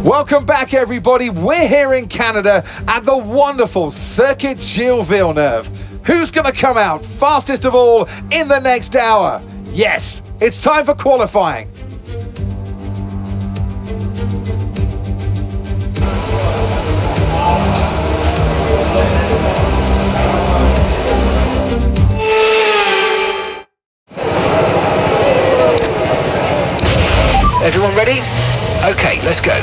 Welcome back, everybody. We're here in Canada at the wonderful Circuit Gilles Villeneuve. Who's going to come out fastest of all in the next hour? Yes, it's time for qualifying. Everyone ready? Okay, let's go.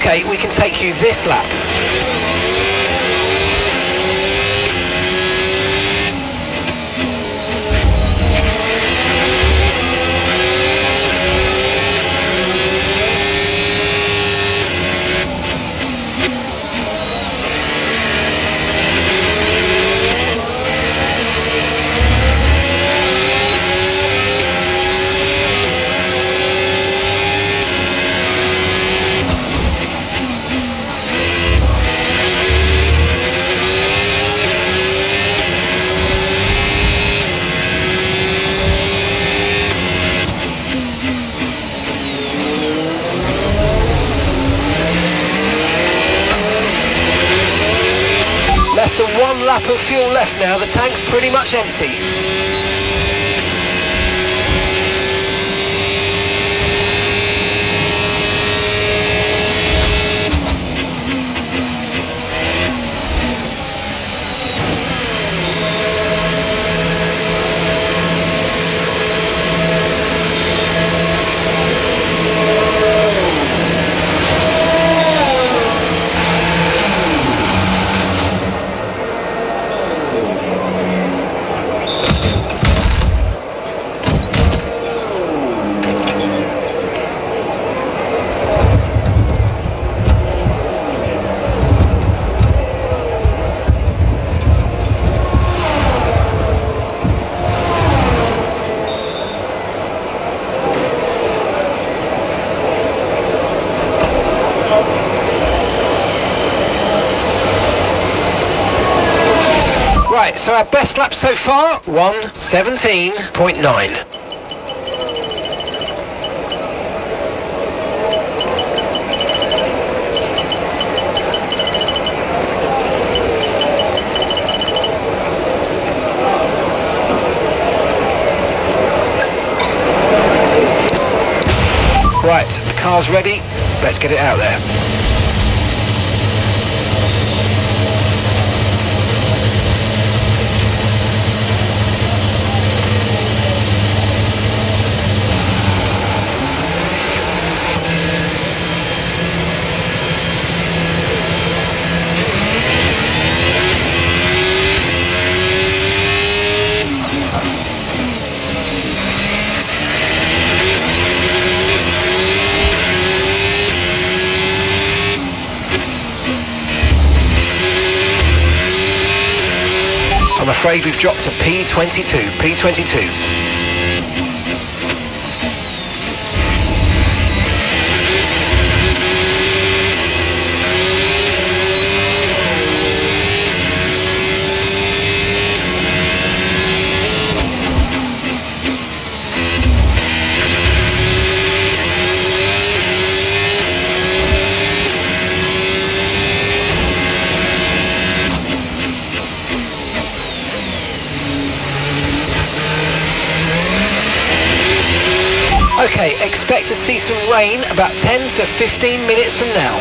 Okay, we can take you this lap. Less than one lap of fuel left now, the tank's pretty much empty. Right, so our best lap so far, 1:17.9. Right, the car's ready. Let's get it out there. I'm afraid we've dropped to P22. Okay, expect to see some rain about 10 to 15 minutes from now.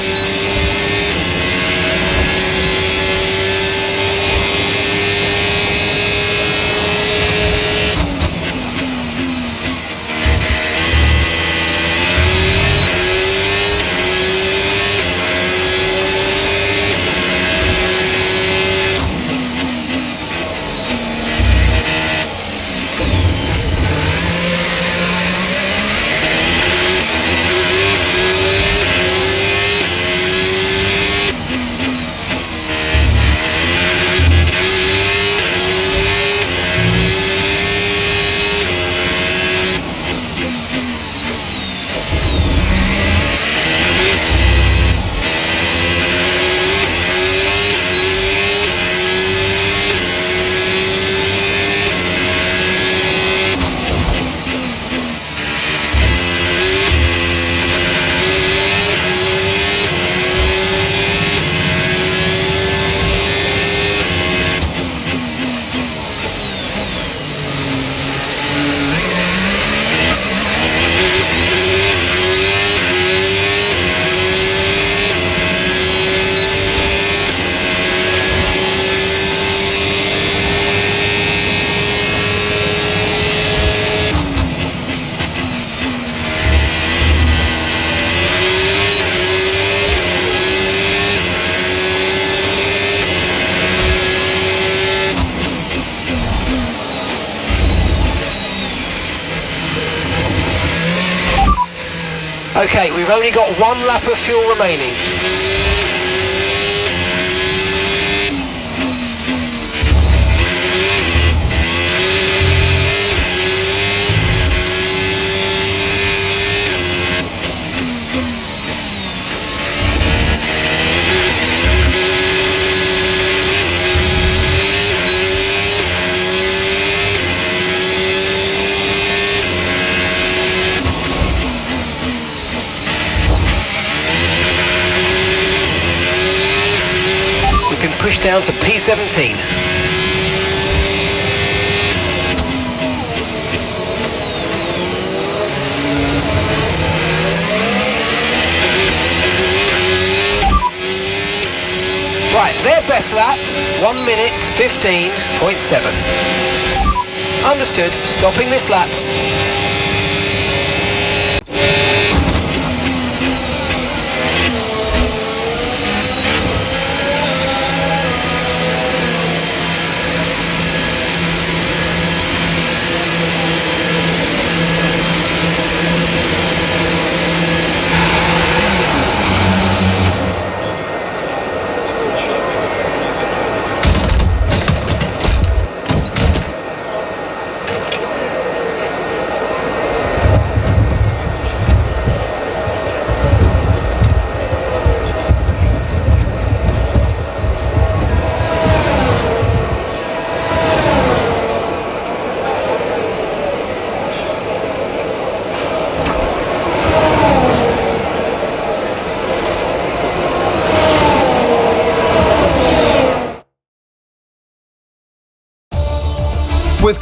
Okay, we've only got one lap of fuel remaining. Push down to P17. Right, their best lap, 1:15.7. Understood, stopping this lap.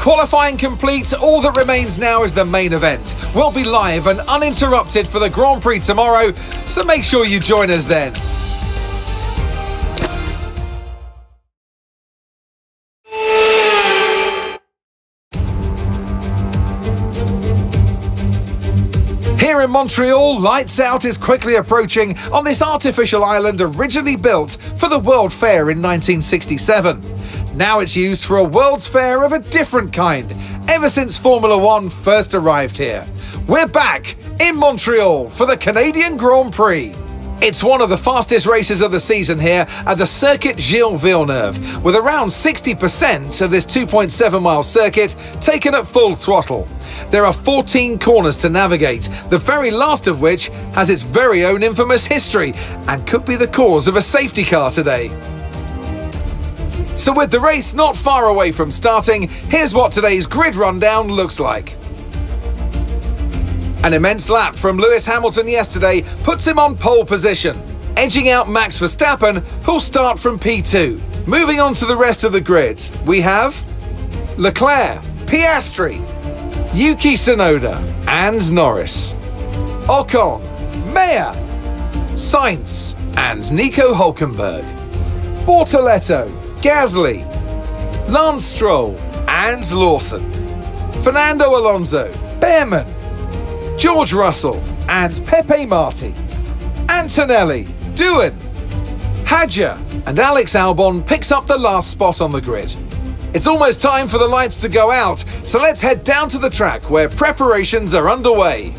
qualifying complete, all that remains now is the main event. We'll be live and uninterrupted for the Grand Prix tomorrow, so make sure you join us then. Here in Montreal, Lights Out is quickly approaching on this artificial island originally built for the World Fair in 1967. Now it's used for a World's Fair of a different kind, ever since Formula One first arrived here. We're back in Montreal for the Canadian Grand Prix. It's one of the fastest races of the season here at the Circuit Gilles Villeneuve, with around 60% of this 2.7-mile circuit taken at full throttle. There are 14 corners to navigate, the very last of which has its very own infamous history and could be the cause of a safety car today. So with the race not far away from starting, here's what today's grid rundown looks like. An immense lap from Lewis Hamilton yesterday puts him on pole position, edging out Max Verstappen, who'll start from P2. Moving on to the rest of the grid, we have Leclerc, Piastri, Yuki Tsunoda and Norris, Ocon, Meyer, Sainz and Nico Hülkenberg, Bortoletto, Gasly, Lance Stroll and Lawson, Fernando Alonso, Behrman, George Russell and Pepe Marti, Antonelli, Doohan, Hadjar and Alex Albon picks up the last spot on the grid. It's almost time for the lights to go out, so let's head down to the track where preparations are underway.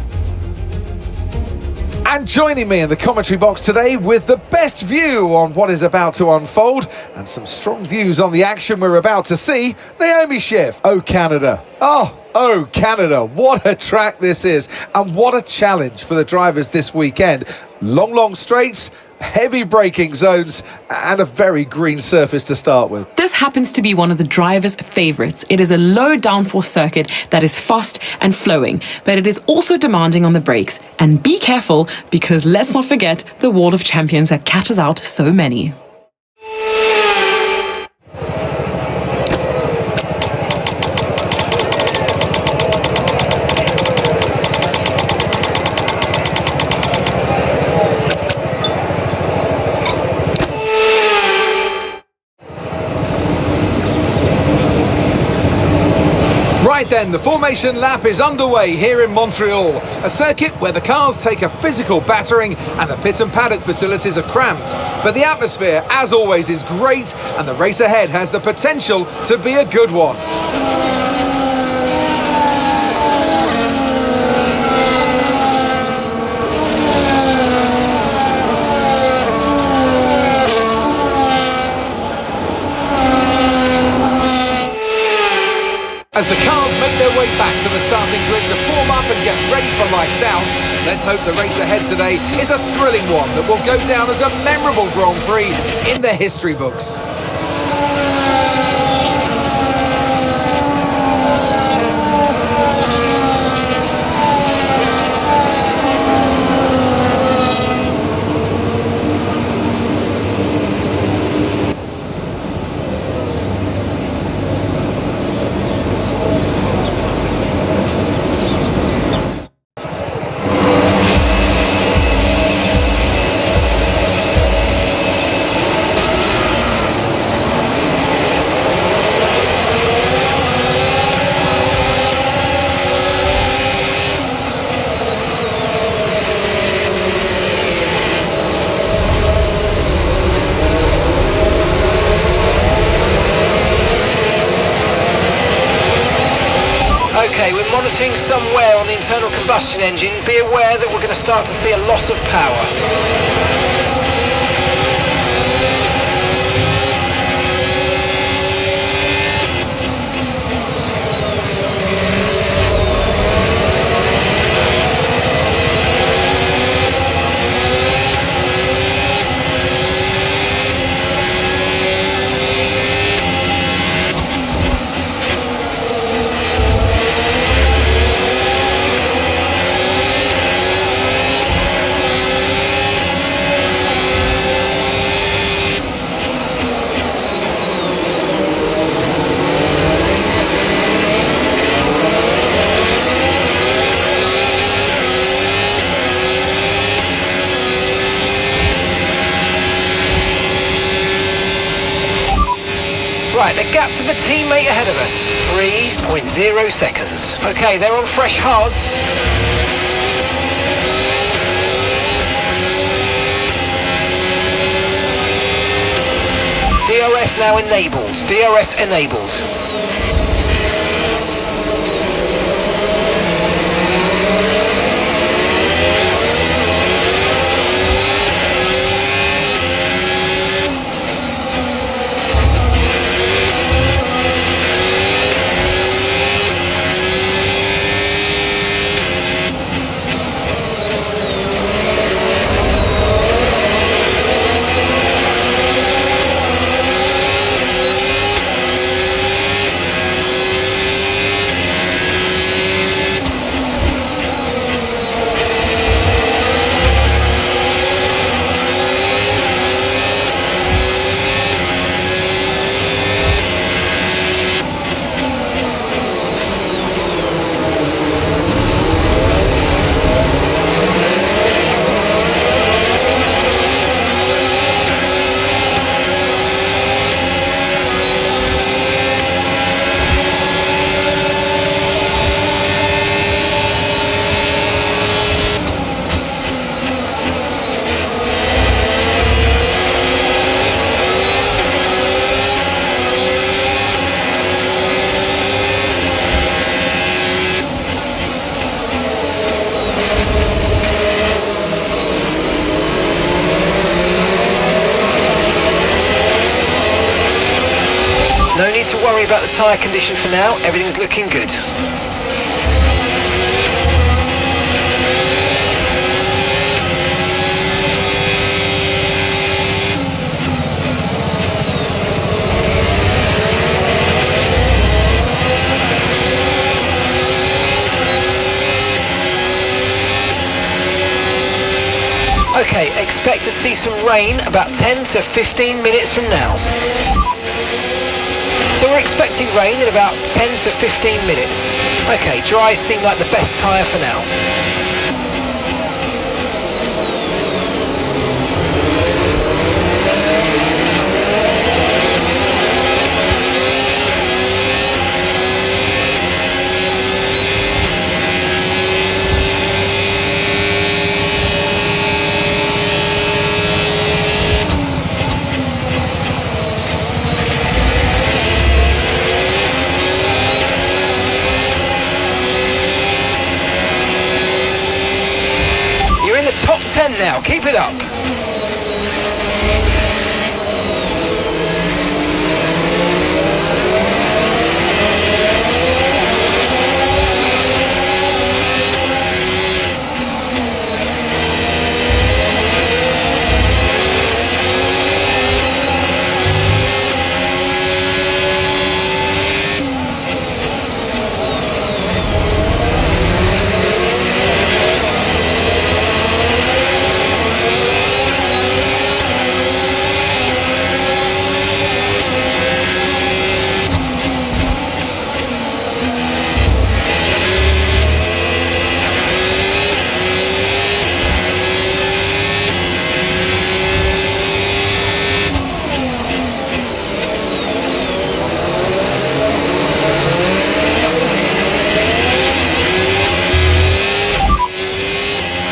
And joining me in the commentary box today with the best view on what is about to unfold and some strong views on the action we're about to see, Naomi Schiff. Oh, Canada. Oh, Canada. What a track this is, and what a challenge for the drivers this weekend. Long straights, heavy braking zones, and a very green surface to start with. This happens to be one of the drivers' favourites. It is a low downforce circuit that is fast and flowing, but it is also demanding on the brakes. And be careful, because let's not forget the wall of champions that catches out so many. Right then, the formation lap is underway here in Montreal, a circuit where the cars take a physical battering and the pit and paddock facilities are cramped. But the atmosphere, as always, is great and the race ahead has the potential to be a good one. As the cars make their way back to the starting grid to form up and get ready for Lights Out, let's hope the race ahead today is a thrilling one that will go down as a memorable Grand Prix in the history books. Okay, we're monitoring some wear on the internal combustion engine. Be aware that we're going to start to see a loss of power. gap to the teammate ahead of us. 3.0 seconds. Okay, they're on fresh hards. DRS now enabled. DRS enabled. No need to worry about the tyre condition for now, everything's looking good. Okay, expect to see some rain about 10 to 15 minutes from now. So we're expecting rain in about 10 to 15 minutes. Okay, dry seem like the best tyre for now. Top 10 now, keep it up.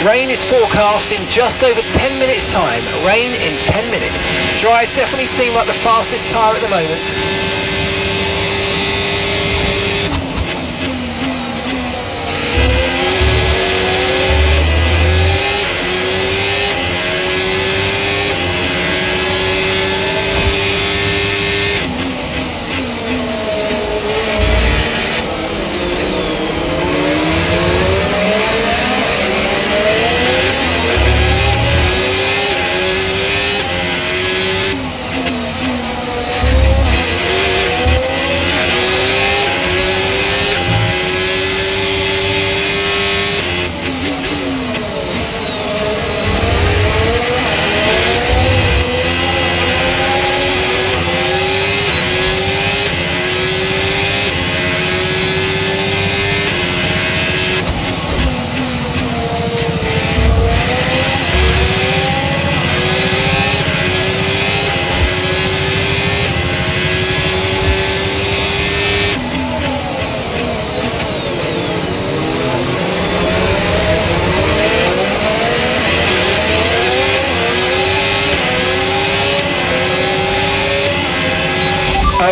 Rain is forecast in just over 10 minutes time. Rain in 10 minutes. Dries definitely seem like the fastest tyre at the moment.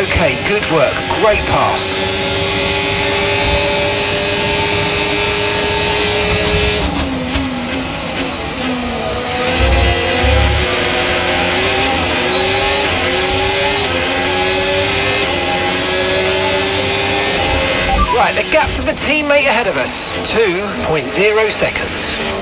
Okay, good work. Great pass. Right, the gap to the teammate ahead of us, 2.0 seconds.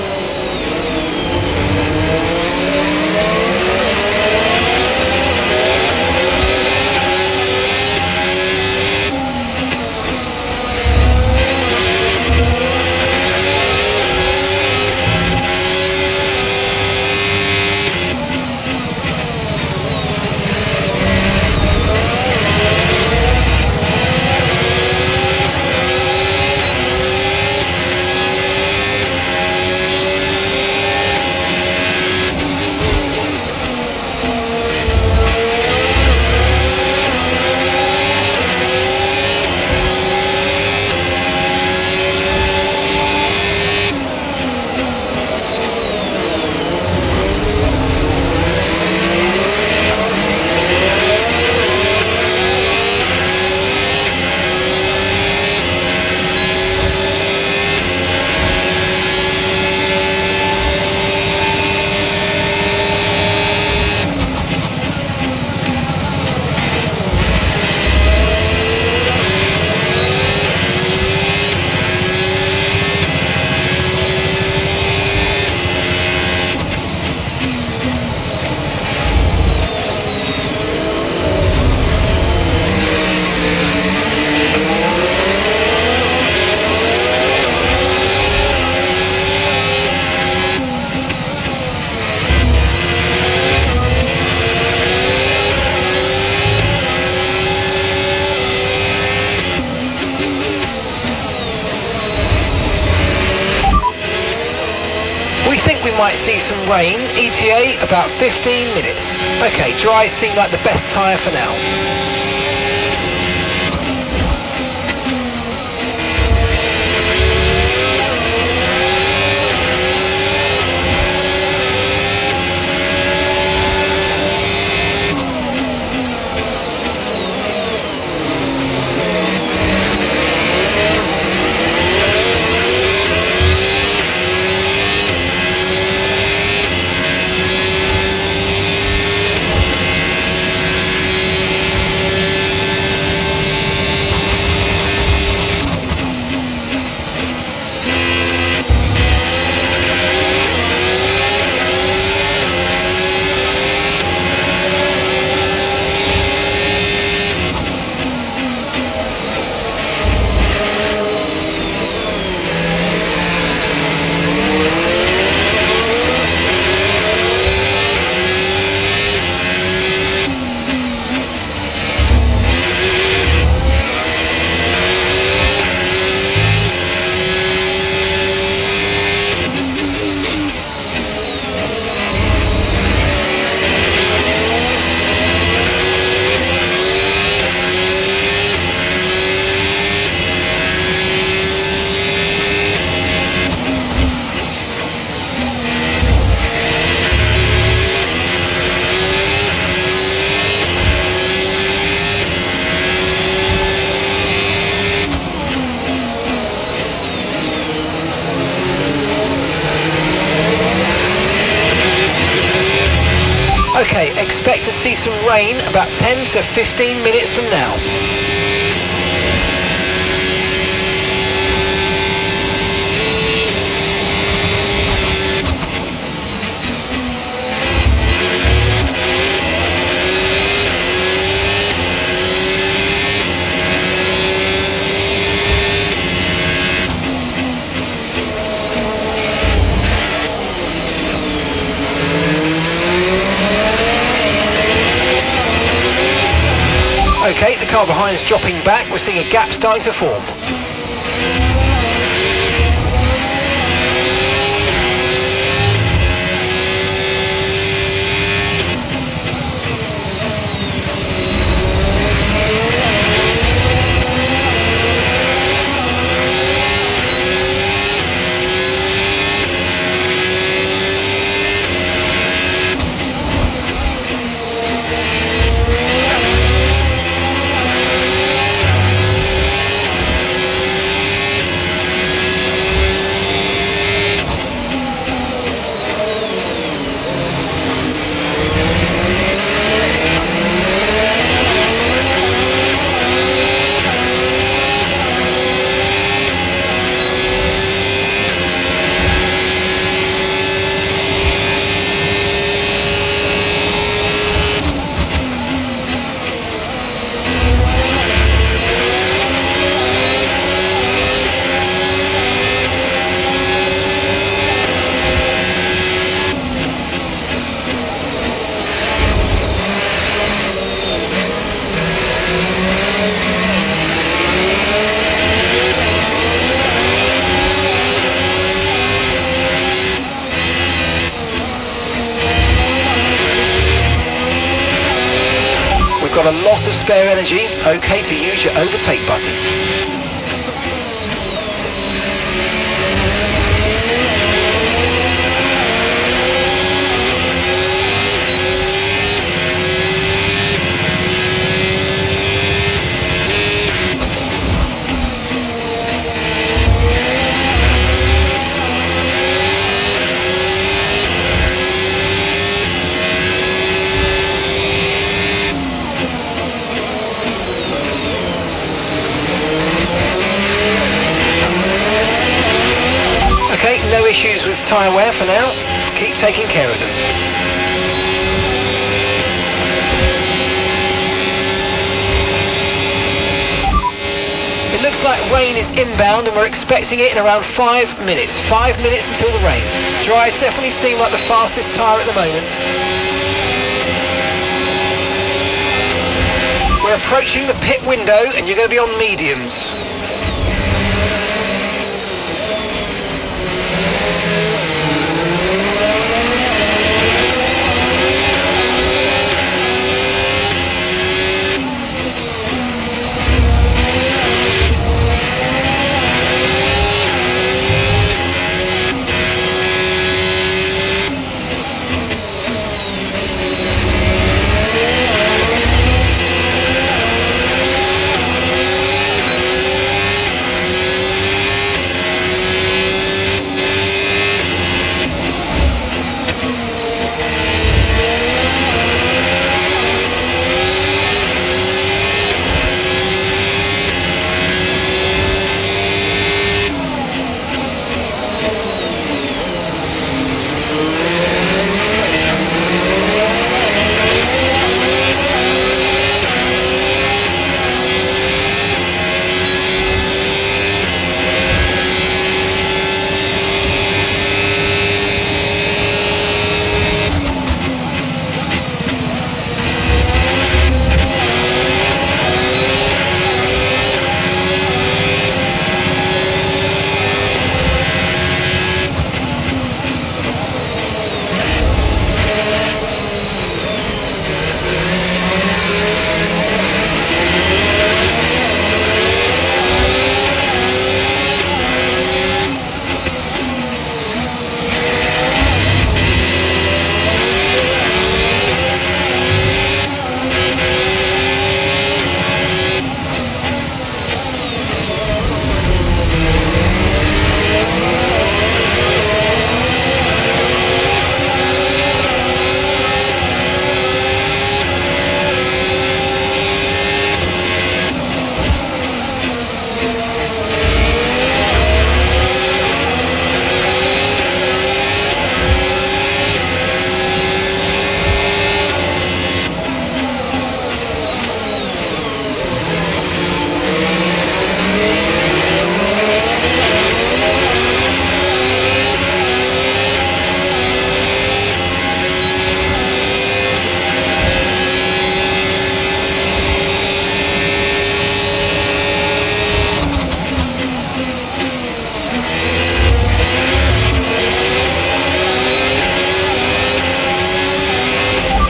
Might see some rain. ETA about 15 minutes. Okay, dry seem like the best tyre for now. Okay, expect to see some rain about 10 to 15 minutes from now. Okay, the car behind is dropping back. We're seeing a gap starting to form. lot of spare energy. Okay to use your overtake button. Okay, no issues with tyre wear for now. Keep taking care of them. It looks like rain is inbound and we're expecting it in around 5 minutes. 5 minutes until the rain. Dries definitely seem like the fastest tyre at the moment. We're approaching the pit window and you're going to be on mediums.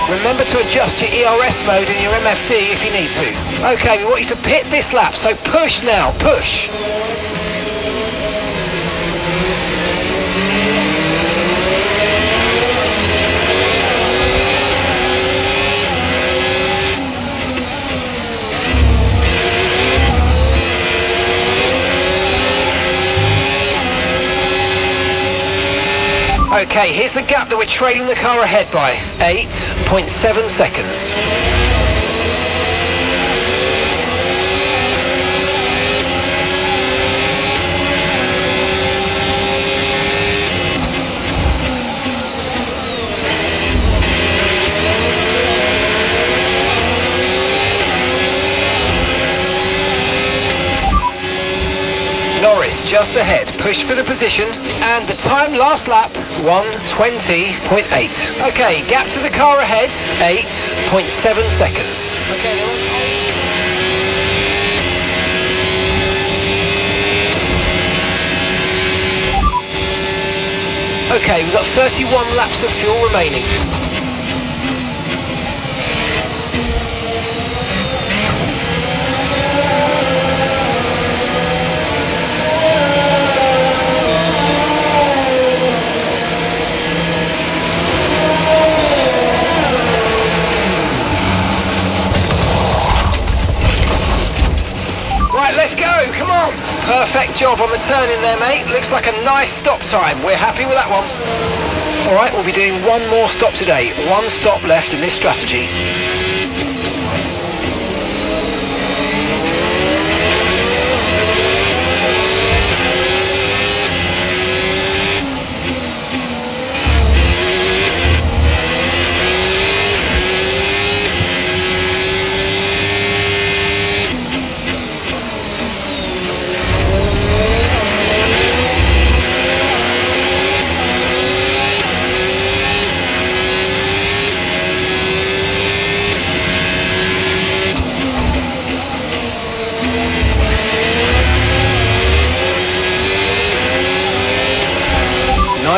Remember to adjust your ERS mode and your MFD if you need to. Okay, we want you to pit this lap, so push now, push. Okay, here's the gap that we're trailing the car ahead by. 8.7 seconds. Norris just ahead, push for the position, and the time last lap, 1:20.8. Okay, gap to the car ahead, 8.7 seconds. Okay, we've got 31 laps of fuel remaining. job on the turn in there, mate. Looks like a nice stop time. We're happy with that one. All right, we'll be doing one more stop today. One stop left in this strategy.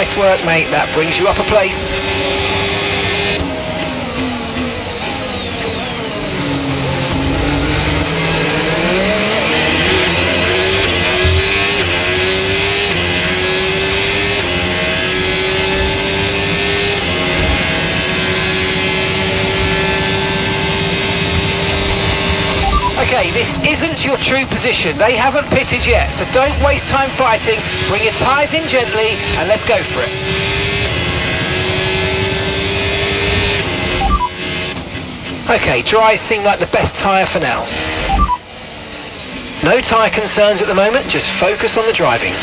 Nice work, mate. That brings you up a place. Okay, this isn't your true position. They haven't pitted yet, so don't waste time fighting. Bring your tyres in gently and let's go for it. Okay, dries seem like the best tyre for now. No tyre concerns at the moment, just focus on the driving.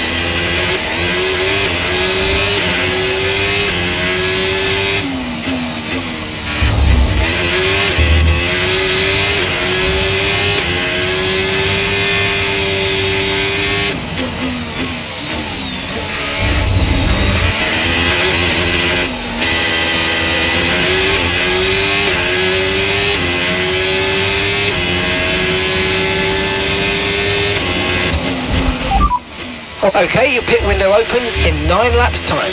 Okay, your pit window opens in 9 laps time.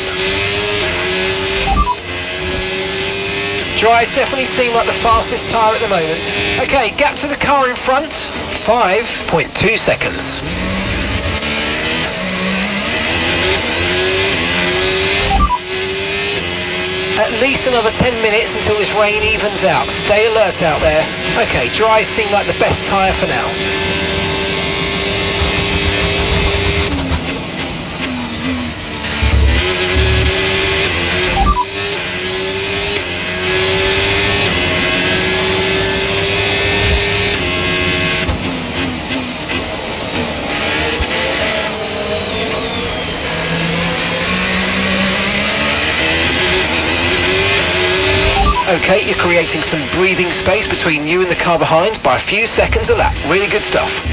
Dries definitely seem like the fastest tyre at the moment. Okay, gap to the car in front, 5.2 seconds. At least another 10 minutes until this rain evens out. Stay alert out there. Okay, dries seem like the best tyre for now. Okay, you're creating some breathing space between you and the car behind by a few seconds a lap. Really good stuff.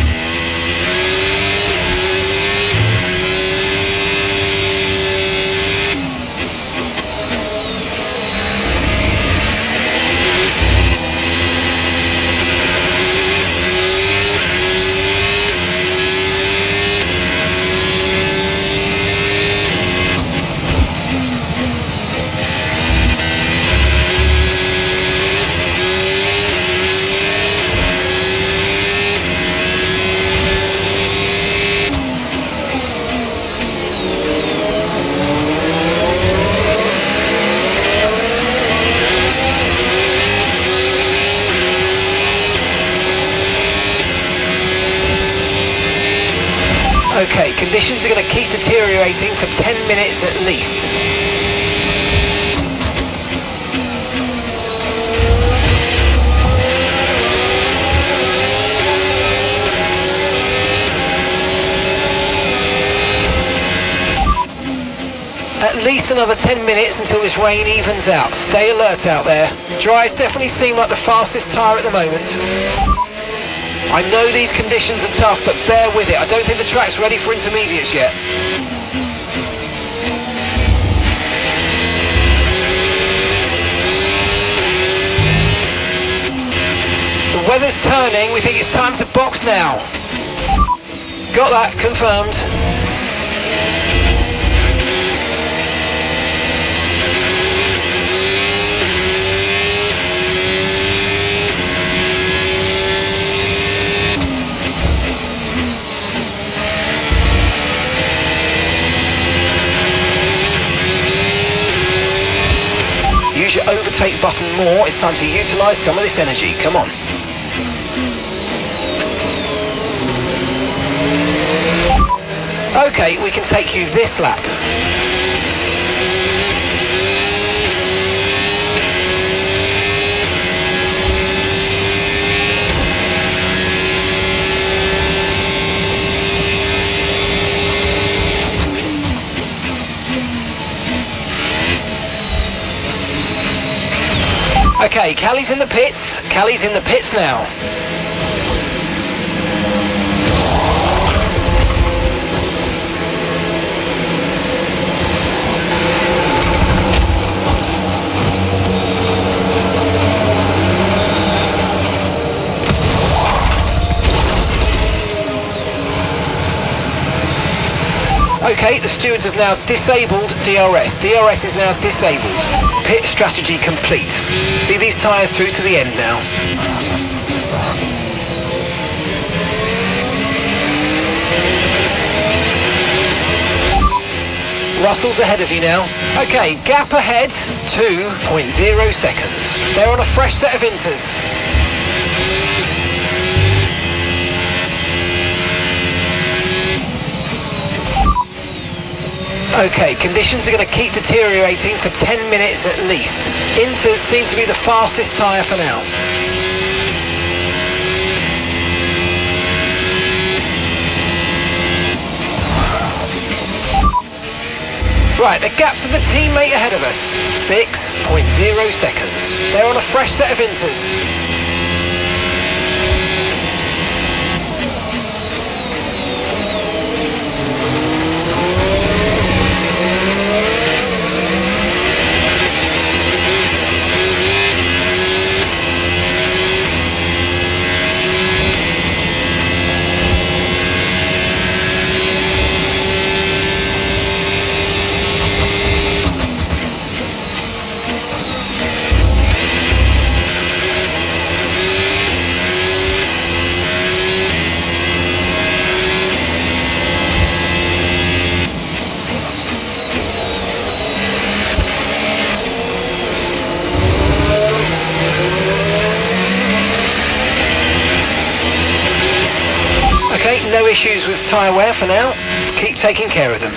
Okay, conditions are going to keep deteriorating for 10 minutes at least. At least another 10 minutes until this rain evens out. Stay alert out there. Dries definitely seem like the fastest tyre at the moment. I know these conditions are tough, but bear with it. I don't think the track's ready for intermediates yet. The weather's turning. We think it's time to box now. Got that confirmed. Use your overtake button more. It's time to utilise some of this energy. Come on. Okay, we can take you this lap. Okay, Callie's in the pits. Callie's in the pits now. Okay, the stewards have now disabled DRS. DRS is now disabled. Pit strategy complete. See these tyres through to the end now. Russell's ahead of you now. Okay, gap ahead, 2.0 seconds. They're on a fresh set of inters. Okay, conditions are going to keep deteriorating for 10 minutes at least. Inters seem to be the fastest tyre for now. Right, the gap to the teammate ahead of us, 6.0 seconds. They're on a fresh set of inters. Okay, no issues with tyre wear for now. Keep taking care of them.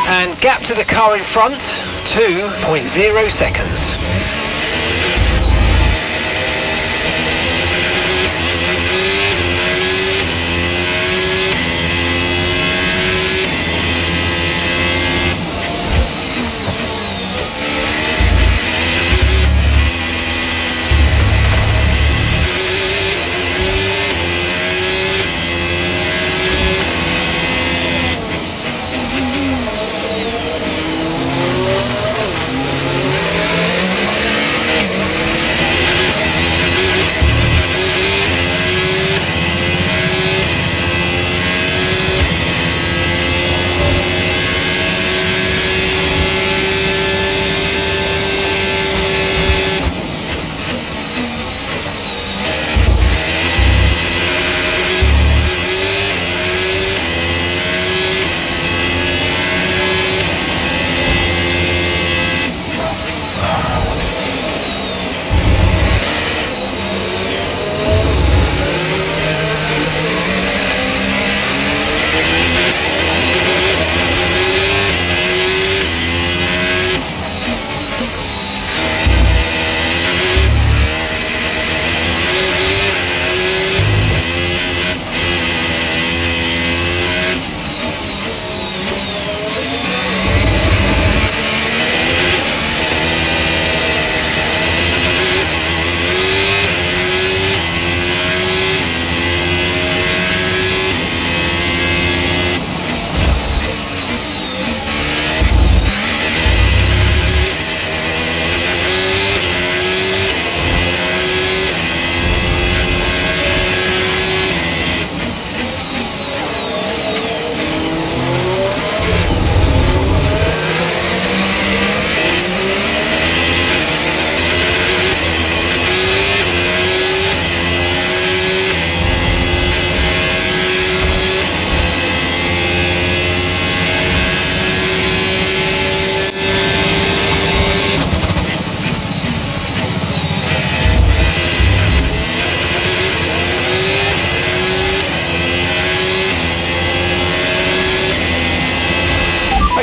And gap to the car in front, 2.0 seconds.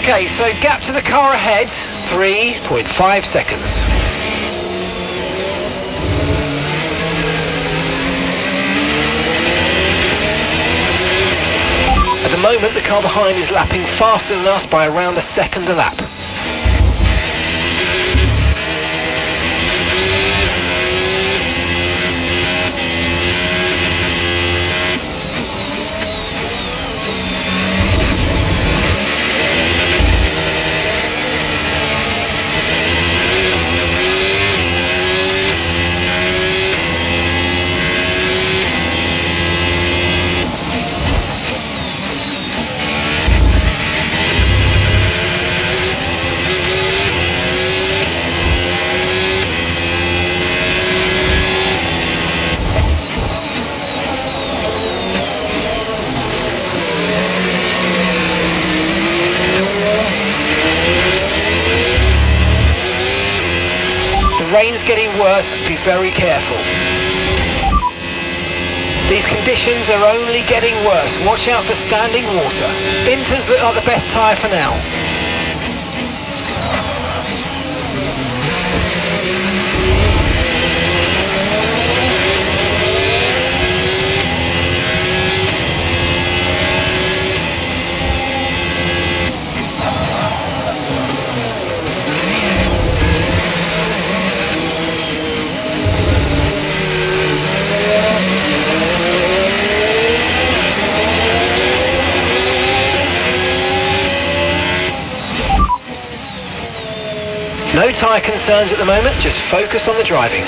Okay, so gap to the car ahead, 3.5 seconds. At the moment, the car behind is lapping faster than us by around a second a lap. Rain's getting worse, be very careful. These conditions are only getting worse. Watch out for standing water. Inters look like the best tyre for now. No tyre concerns at the moment, just focus on the driving.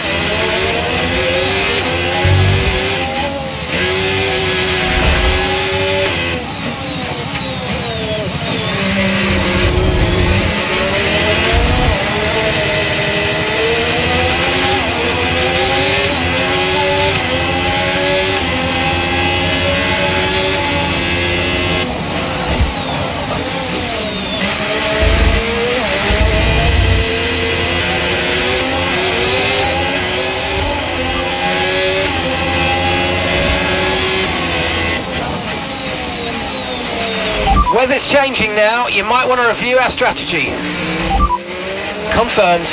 Weather's changing now, you might want to review our strategy. Confirmed.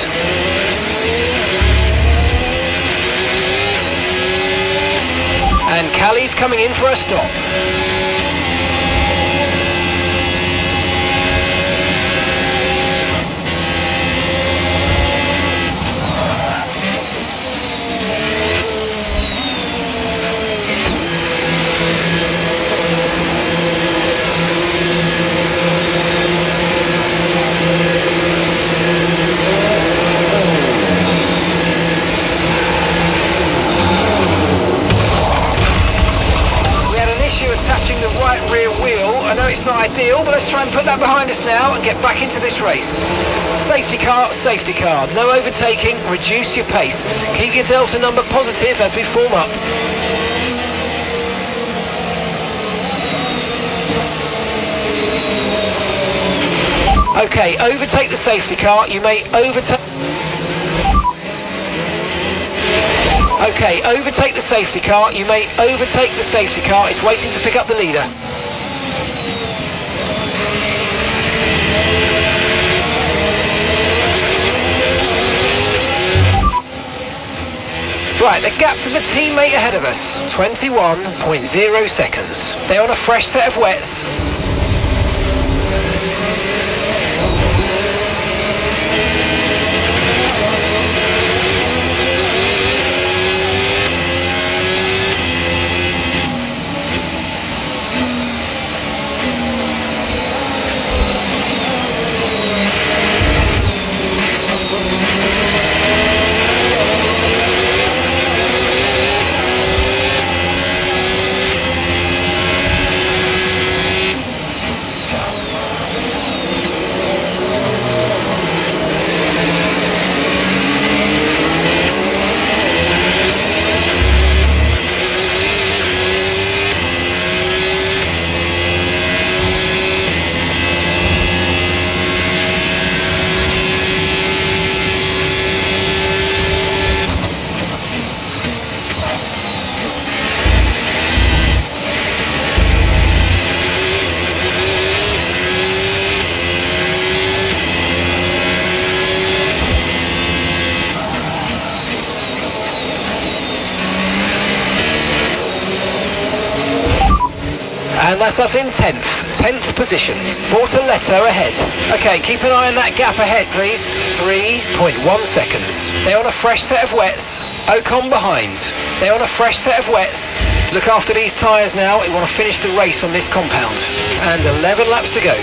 And Callie's coming in for a stop. Attaching the right rear wheel. I know it's not ideal, but let's try and put that behind us now and get back into this race. Safety car, no overtaking, reduce your pace. Keep your delta number positive as we form up. Okay, overtake the safety car, you may overtake... Okay, overtake the safety car. You may overtake the safety car. It's waiting to pick up the leader. Right, the gap to the teammate ahead of us, 21.0 seconds. They're on a fresh set of wets. And that's us in 10th position. Bought a letter ahead. Okay, keep an eye on that gap ahead, please. 3.1 seconds. They're on a fresh set of wets. Ocon behind. They're on a fresh set of wets. Look after these tyres now. We want to finish the race on this compound. And 11 laps to go.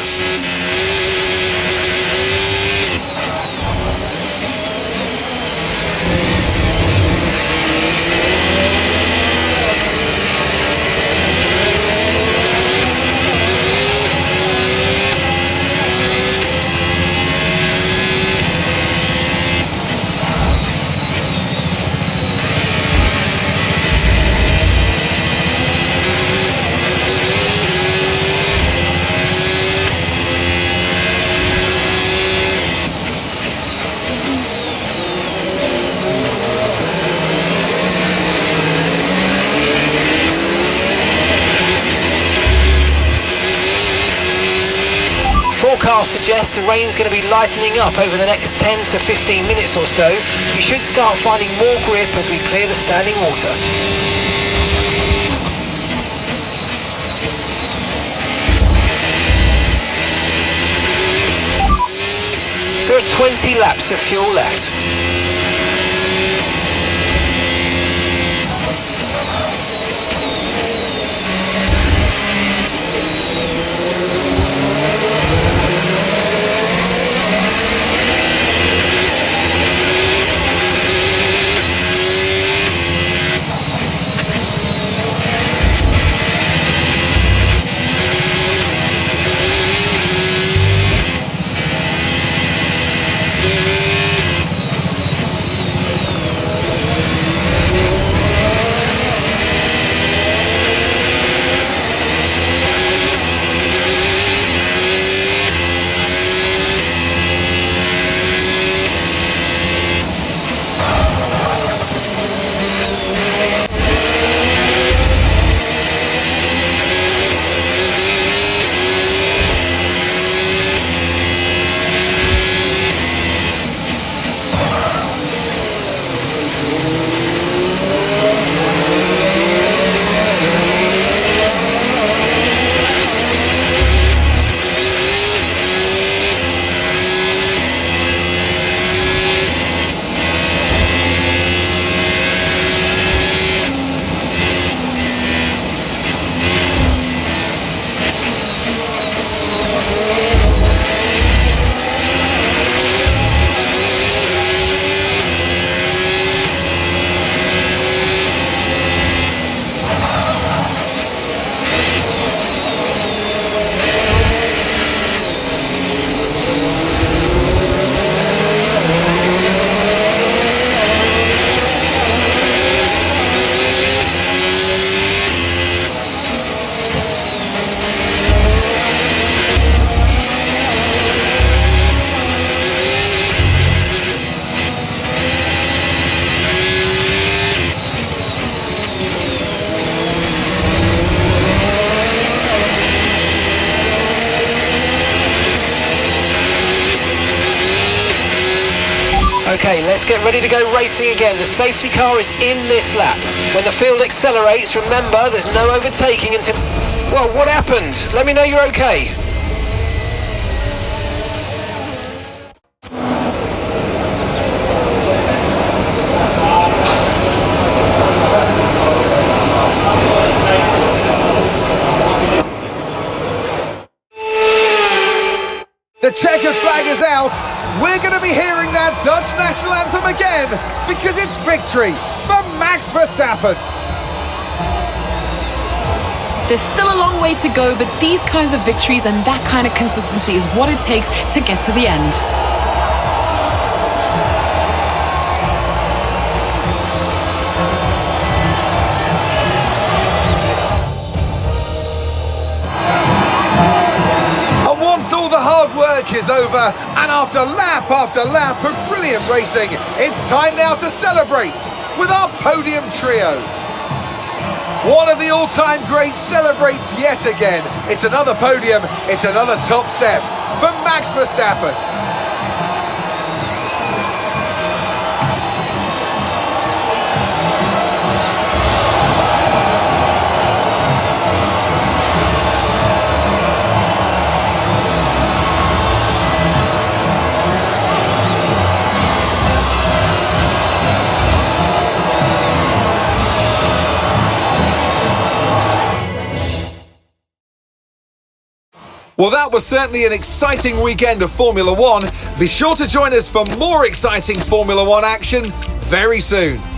Forecasts suggest the rain's going to be lightening up over the next 10 to 15 minutes or so. You should start finding more grip as we clear the standing water. There are 20 laps of fuel left. Okay, let's get ready to go racing again. The safety car is in this lap. When the field accelerates, remember there's no overtaking until... Well, what happened? Let me know you're okay. The checkered flag is out. We're going to be hearing that Dutch national anthem again because it's victory for Max Verstappen. There's still a long way to go, but these kinds of victories and that kind of consistency is what it takes to get to the end. All the hard work is over, and after lap of brilliant racing, it's time now to celebrate with our podium trio. One of the all-time greats celebrates yet again. It's another podium, it's another top step for Max Verstappen. Well, that was certainly an exciting weekend of Formula One. Be sure to join us for more exciting Formula One action very soon.